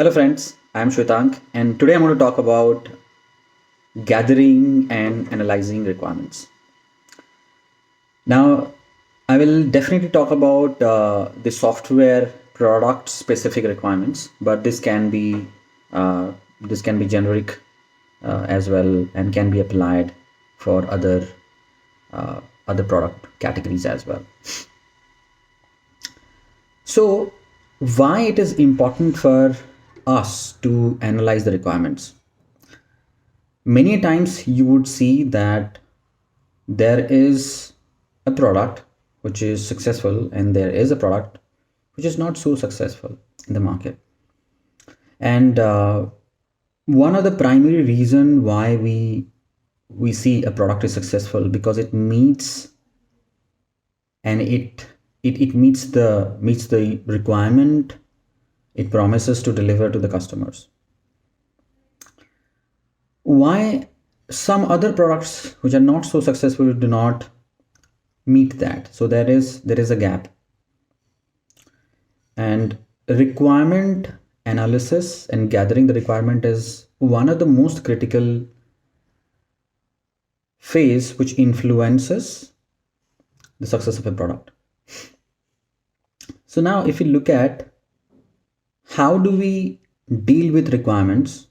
Hello, friends. I'm Shwetank, and today I'm going to talk about gathering and analyzing requirements. Now, I will definitely talk about the software product specific requirements, but uh, this can be generic as well and can be applied for other product categories as well. So, why it is important for us to analyze the requirements? Many times you would see that there is a product which is successful and there is a product which is not so successful in the market. And one of the primary reason why we see a product is successful because it meets and it meets the requirement it promises to deliver to the customers. Why some other products which are not so successful do not meet that? So there is a gap. And requirement analysis and gathering the requirement is one of the most critical phase which influences the success of a product. So now if we look at how do we deal with requirements,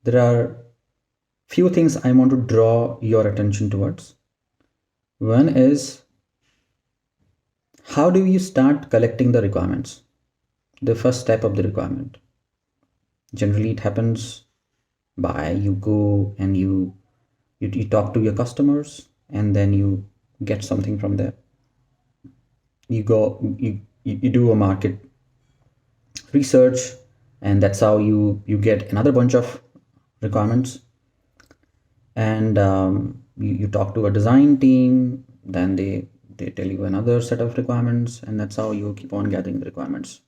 there are few things I want to draw your attention towards. One is, how do you start collecting the requirements? The first step of the requirement. Generally it happens by you go and you talk to your customers and then you get something from there. You do a market research, and that's how you get another bunch of requirements. And you talk to a design team, then they tell you another set of requirements, and that's how you keep on gathering the requirements.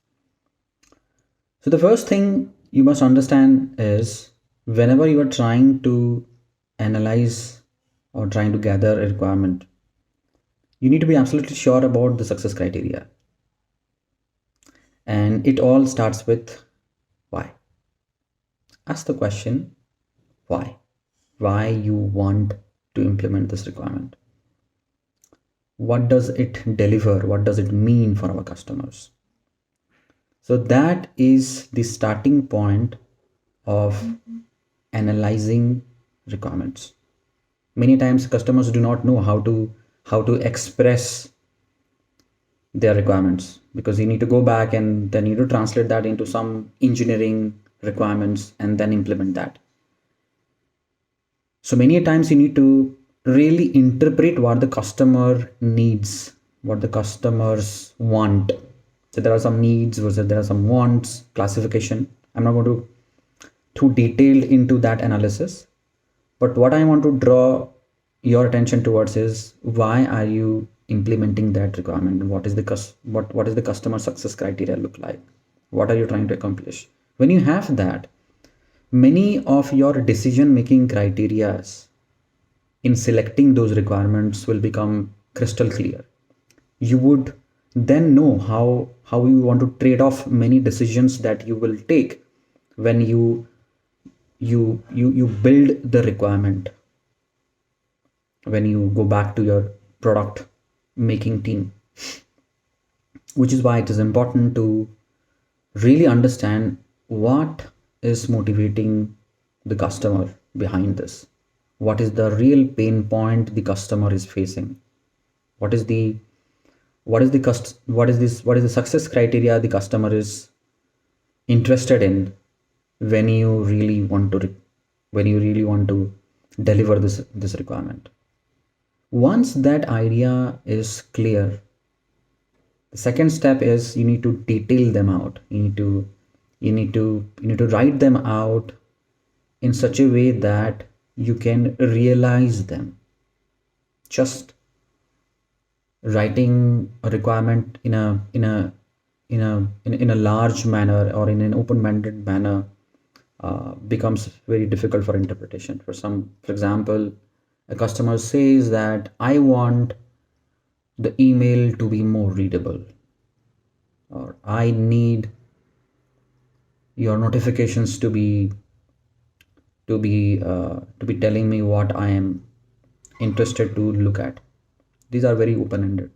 So the first thing you must understand is, whenever you are trying to analyze or trying to gather a requirement, you need to be absolutely sure about the success criteria. And it all starts with why. Ask the question, why? Why you want to implement this requirement? What does it deliver? What does it mean for our customers? So that is the starting point of analyzing requirements. Many times customers do not know how to express their requirements, because you need to go back and then you need to translate that into some engineering requirements and then implement that. So many times you need to really interpret what the customer needs, what the customers want. So there are some needs versus there are some wants classification. I'm not going to too detailed into that analysis, but what I want to draw your attention towards is, why are you implementing that requirement, and what is the customer success criteria look like? What are you trying to accomplish? When you have that, many of your decision making criterias in selecting those requirements will become crystal clear. You would then know how you want to trade off many decisions that you will take when you build the requirement, when you go back to your product making team. Which is why it is important to really understand what is motivating the customer behind this. What is the real pain point the customer is facing? What is the what is the success criteria the customer is interested in when you really want to deliver this requirement? Once that idea is clear, the second step is, you need to detail them out. You need to write them out in such a way that you can realize them. Just writing a requirement in a large manner or in an open-ended manner becomes very difficult for interpretation. For example, a customer says that I want the email to be more readable, or I need your notifications to be telling me what I am interested to look at. These are very open-ended.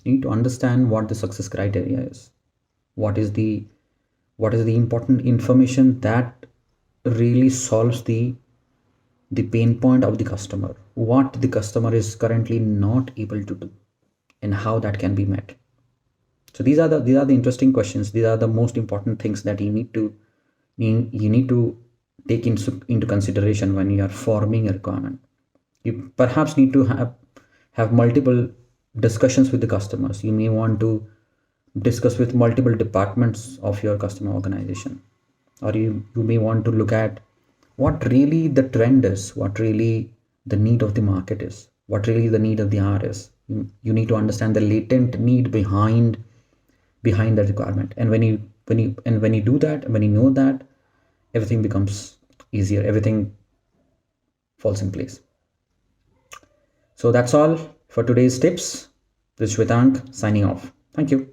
You need to understand what the success criteria is. What is the important information that really solves the pain point of the customer, what the customer is currently not able to do, and how that can be met. So these are the interesting questions. These are the most important things that you need to take into consideration when you are forming a requirement. You perhaps need to have multiple discussions with the customers. You may want to discuss with multiple departments of your customer organization, or you may want to look at what really the trend is, what really the need of the market is, what really the need of the hour is. You need to understand the latent need behind the requirement, and when you do that, when you know that, everything becomes easier, everything falls in place. So that's all for today's tips. This is Shwetank signing off. Thank you.